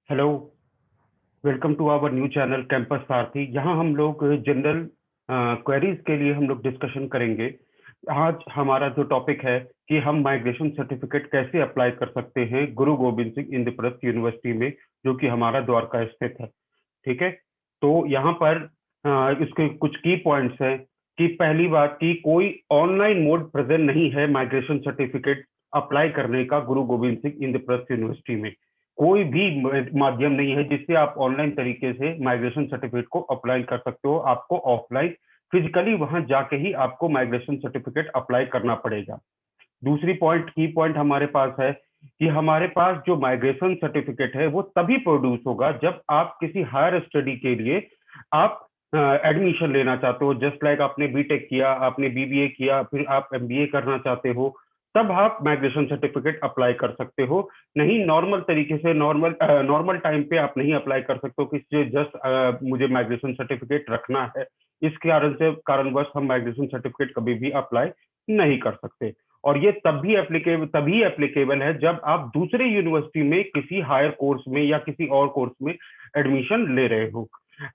Hello, welcome to our new channel campus Sarathi. यहाँ हम लोग जनरल क्वेरीज के लिए हम लोग डिस्कशन करेंगे। आज हमारा जो टॉपिक है कि हम माइग्रेशन सर्टिफिकेट कैसे अप्लाई कर सकते हैं गुरु गोविंद सिंह इंद्रप्रस्थ यूनिवर्सिटी में, जो कि हमारा द्वारका स्थित है। ठीक है, तो यहाँ पर इसके कुछ की पॉइंट्स हैं कि पहली बात कि कोई ऑनलाइन मोड प्रेजेंट नहीं है माइग्रेशन सर्टिफिकेट अप्लाई करने का गुरु गोविंद सिंह इंद्रप्रस्थ यूनिवर्सिटी में। कोई भी माध्यम नहीं है जिससे आप ऑनलाइन तरीके से माइग्रेशन सर्टिफिकेट को अप्लाई कर सकते हो। आपको ऑफलाइन फिजिकली वहां जाके ही आपको माइग्रेशन सर्टिफिकेट अप्लाई करना पड़ेगा। दूसरी पॉइंट की पॉइंट हमारे पास है कि हमारे पास जो माइग्रेशन सर्टिफिकेट है वो तभी प्रोड्यूस होगा जब आप किसी हायर स्टडी के लिए आप एडमिशन लेना चाहते हो। जस्ट लाइक आपने बीटेक किया, आपने बीबीए किया, फिर आप एमबीए करना चाहते हो, तब आप माइग्रेशन सर्टिफिकेट अप्लाई कर सकते हो। नहीं नॉर्मल तरीके से नॉर्मल टाइम पे आप नहीं अप्लाई कर सकते हो कि जस्ट मुझे माइग्रेशन सर्टिफिकेट रखना है। इस कारणवश हम माइग्रेशन सर्टिफिकेट कभी भी अप्लाई नहीं कर सकते। और ये तभी एप्लीकेबल है जब आप दूसरे यूनिवर्सिटी में किसी हायर कोर्स में या किसी और कोर्स में एडमिशन ले रहे हो।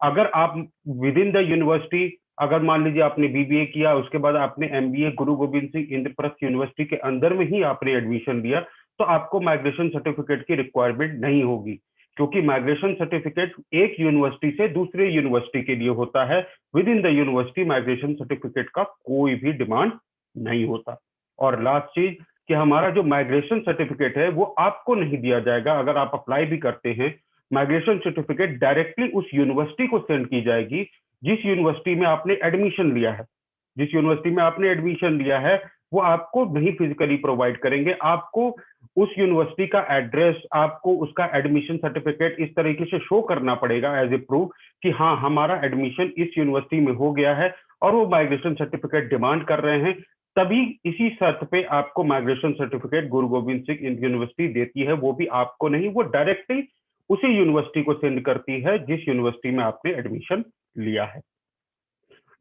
अगर आप विद इन द यूनिवर्सिटी, अगर मान लीजिए आपने बीबीए किया, उसके बाद आपने एमबीए गुरु गोविंद सिंह इंद्रप्रस्थ यूनिवर्सिटी के अंदर में ही आपने एडमिशन लिया, तो आपको माइग्रेशन सर्टिफिकेट की रिक्वायरमेंट नहीं होगी, क्योंकि माइग्रेशन सर्टिफिकेट एक यूनिवर्सिटी से दूसरे यूनिवर्सिटी के लिए होता है। With in the university migration certificate का कोई भी डिमांड नहीं होता। और लास्ट चीज कि हमारा जो माइग्रेशन सर्टिफिकेट है वो आपको नहीं दिया जाएगा। अगर आप अप्लाई भी करते हैं, माइग्रेशन सर्टिफिकेट डायरेक्टली उस यूनिवर्सिटी को सेंड की जाएगी जिस यूनिवर्सिटी में आपने एडमिशन लिया है। जिस यूनिवर्सिटी में आपने एडमिशन लिया है वो आपको नहीं फिजिकली प्रोवाइड करेंगे। आपको उस यूनिवर्सिटी का एड्रेस, आपको उसका एडमिशन सर्टिफिकेट इस तरीके से शो करना पड़ेगा एज ए प्रूफ कि हाँ, हमारा एडमिशन इस यूनिवर्सिटी में हो गया है और वो माइग्रेशन सर्टिफिकेट डिमांड कर रहे हैं। तभी इसी शर्त पे आपको माइग्रेशन सर्टिफिकेट गुरु गोविंद सिंह यूनिवर्सिटी देती है। वो भी आपको नहीं, वो डायरेक्टली उसी यूनिवर्सिटी को सेंड करती है जिस यूनिवर्सिटी में आपने एडमिशन लिया है।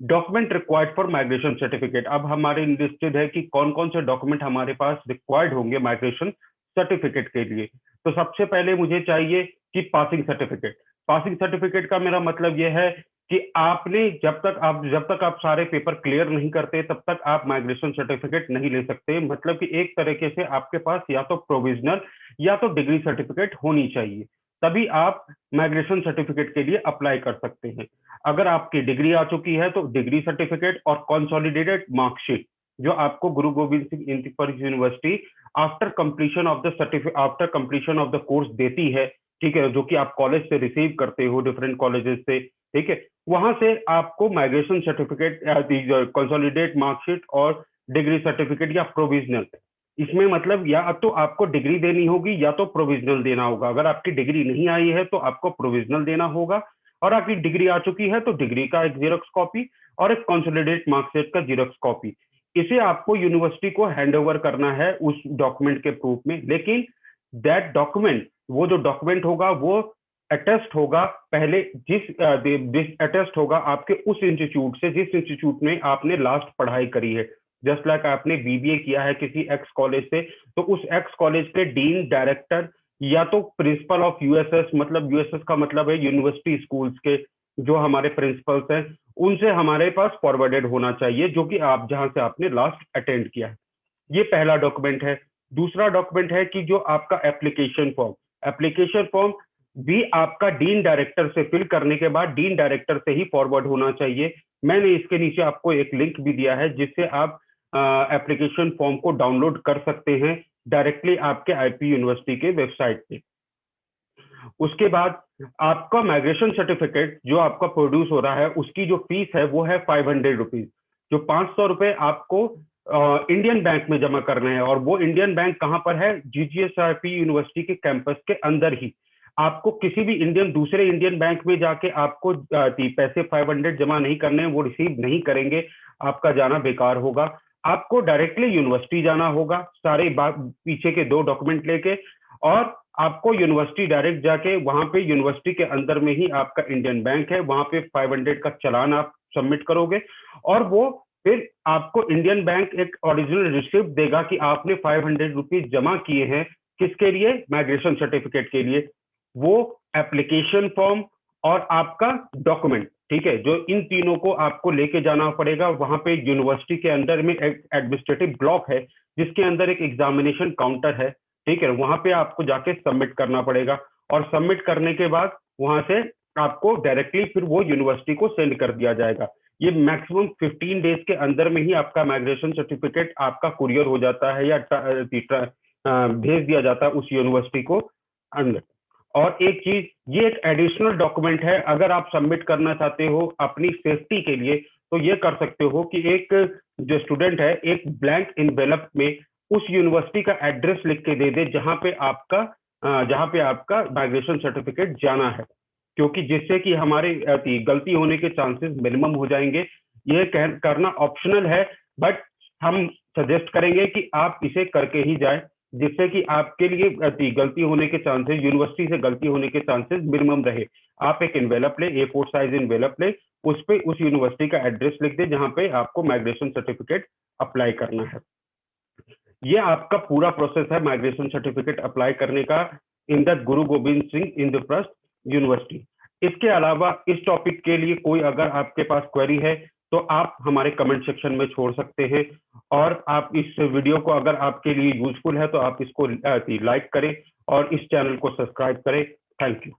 Document required for migration certificate. अब हमारे लिस्टेड है कि कौन कौन से डॉक्यूमेंट हमारे पास रिक्वायर्ड होंगे माइग्रेशन सर्टिफिकेट के लिए। तो सबसे पहले मुझे चाहिए कि पासिंग सर्टिफिकेट। पासिंग सर्टिफिकेट का मेरा मतलब यह है कि आपने जब तक आप सारे पेपर क्लियर नहीं करते तब तक आप माइग्रेशन सर्टिफिकेट नहीं ले सकते। मतलब कि एक तरीके से आपके पास या तो प्रोविजनल या तो डिग्री सर्टिफिकेट होनी चाहिए, तभी आप माइग्रेशन सर्टिफिकेट के लिए अप्लाई कर सकते हैं। अगर आपकी डिग्री आ चुकी है तो डिग्री सर्टिफिकेट और कंसोलिडेटेड मार्कशीट जो आपको गुरु Govind Singh Indraprastha university after completion of the course देती है, ठीक है, जो कि आप कॉलेज से रिसीव करते हो, डिफरेंट कॉलेजेस से, ठीक है, वहां से आपको माइग्रेशन सर्टिफिकेट, कंसोलिडेट मार्कशीट और डिग्री सर्टिफिकेट या प्रोविजनल, इसमें मतलब या तो आपको डिग्री देनी होगी या तो प्रोविजनल देना होगा। अगर आपकी डिग्री नहीं आई है तो आपको प्रोविजनल देना होगा, और आपकी डिग्री आ चुकी है तो डिग्री का एक जीरोक्स कॉपी और एक कंसोलिडेट मार्कशीट का जीरोक्स कॉपी, इसे आपको यूनिवर्सिटी को हैंड ओवर करना है उस डॉक्यूमेंट के प्रूफ में। लेकिन दैट डॉक्यूमेंट, वो जो डॉक्यूमेंट होगा वो अटेस्ट होगा पहले अटेस्ट होगा आपके उस इंस्टीट्यूट से जिस इंस्टीट्यूट में आपने लास्ट पढ़ाई करी है। जस्ट लाइक आपने बीबीए किया है किसी एक्स कॉलेज से, तो उस एक्स कॉलेज के डीन, डायरेक्टर या तो प्रिंसिपल ऑफ यूएसएस, मतलब यूएसएस का मतलब है यूनिवर्सिटी स्कूल्स के जो हमारे प्रिंसिपल्स हैं, उनसे हमारे पास फॉरवर्डेड होना चाहिए, जो कि आप जहां से आपने लास्ट अटेंड किया है। ये पहला डॉक्यूमेंट है। दूसरा डॉक्यूमेंट है कि जो आपका एप्लीकेशन फॉर्म भी आपका डीन डायरेक्टर से फिल करने के बाद डीन डायरेक्टर से ही फॉरवर्ड होना चाहिए। मैंने इसके नीचे आपको एक लिंक भी दिया है जिससे आप एप्लीकेशन फॉर्म को डाउनलोड कर सकते हैं डायरेक्टली आपके आईपी यूनिवर्सिटी के वेबसाइट पे। उसके बाद आपका माइग्रेशन सर्टिफिकेट जो आपका प्रोड्यूस हो रहा है उसकी जो फीस है वो है 500 रुपीज। जो 500 रुपए आपको इंडियन बैंक में जमा करना है, और वो इंडियन बैंक कहां पर है? जीजीएसआरपी यूनिवर्सिटी के कैंपस के अंदर ही। आपको किसी भी दूसरे इंडियन बैंक में जाके आपको पैसे 500 जमा नहीं करने, वो रिसीव नहीं करेंगे, आपका जाना बेकार होगा। आपको डायरेक्टली यूनिवर्सिटी जाना होगा सारे पीछे के 2 डॉक्यूमेंट लेके, और आपको यूनिवर्सिटी डायरेक्ट जाके वहां पे यूनिवर्सिटी के अंदर में ही आपका इंडियन बैंक है, वहां पे 500 का चालान आप सबमिट करोगे, और वो फिर आपको इंडियन बैंक एक ओरिजिनल रिसिप्ट देगा कि आपने 500 रुपीज जमा किए हैं किसके लिए? माइग्रेशन सर्टिफिकेट के लिए। वो एप्लीकेशन फॉर्म और आपका डॉक्यूमेंट, ठीक है, जो इन तीनों को आपको लेके जाना पड़ेगा। वहां पे यूनिवर्सिटी के अंदर में एक एडमिनिस्ट्रेटिव ब्लॉक है जिसके अंदर एक एग्जामिनेशन काउंटर है, ठीक है, वहां पे आपको जाके सबमिट करना पड़ेगा। और सबमिट करने के बाद वहां से आपको डायरेक्टली फिर वो यूनिवर्सिटी को सेंड कर दिया जाएगा। ये मैक्सिमम 15 डेज के अंदर में ही आपका माइग्रेशन सर्टिफिकेट आपका कुरियर हो जाता है या भेज दिया जाता है उस यूनिवर्सिटी को अंदर। और एक चीज, ये एक एडिशनल डॉक्यूमेंट है, अगर आप सबमिट करना चाहते हो अपनी सेफ्टी के लिए तो ये कर सकते हो कि एक जो स्टूडेंट है एक ब्लैंक इनवेलप में उस यूनिवर्सिटी का एड्रेस लिख के दे दे जहां पे आपका माइग्रेशन सर्टिफिकेट जाना है, क्योंकि जिससे कि हमारे गलती होने के चांसेस मिनिमम हो जाएंगे। ये करना ऑप्शनल है, बट हम सजेस्ट करेंगे कि आप इसे करके ही जाए, जिससे कि आपके लिए गलती होने के चांसेस, यूनिवर्सिटी से गलती होने के चांसेस मिनिमम रहे। आप एक इन्वेलप ले, A4 साइज इन्वेलप ले, उस पे उस यूनिवर्सिटी का एड्रेस लिख दे जहां पे आपको माइग्रेशन सर्टिफिकेट अप्लाई करना है। ये आपका पूरा प्रोसेस है माइग्रेशन सर्टिफिकेट अप्लाई करने का in the Guru Govind Singh Indraprastha university. इसके अलावा इस टॉपिक के लिए कोई अगर आपके पास क्वेरी है तो आप हमारे कमेंट सेक्शन में छोड़ सकते हैं। और आप इस वीडियो को अगर आपके लिए यूजफुल है तो आप इसको लाइक करें और इस चैनल को सब्सक्राइब करें। Thank you.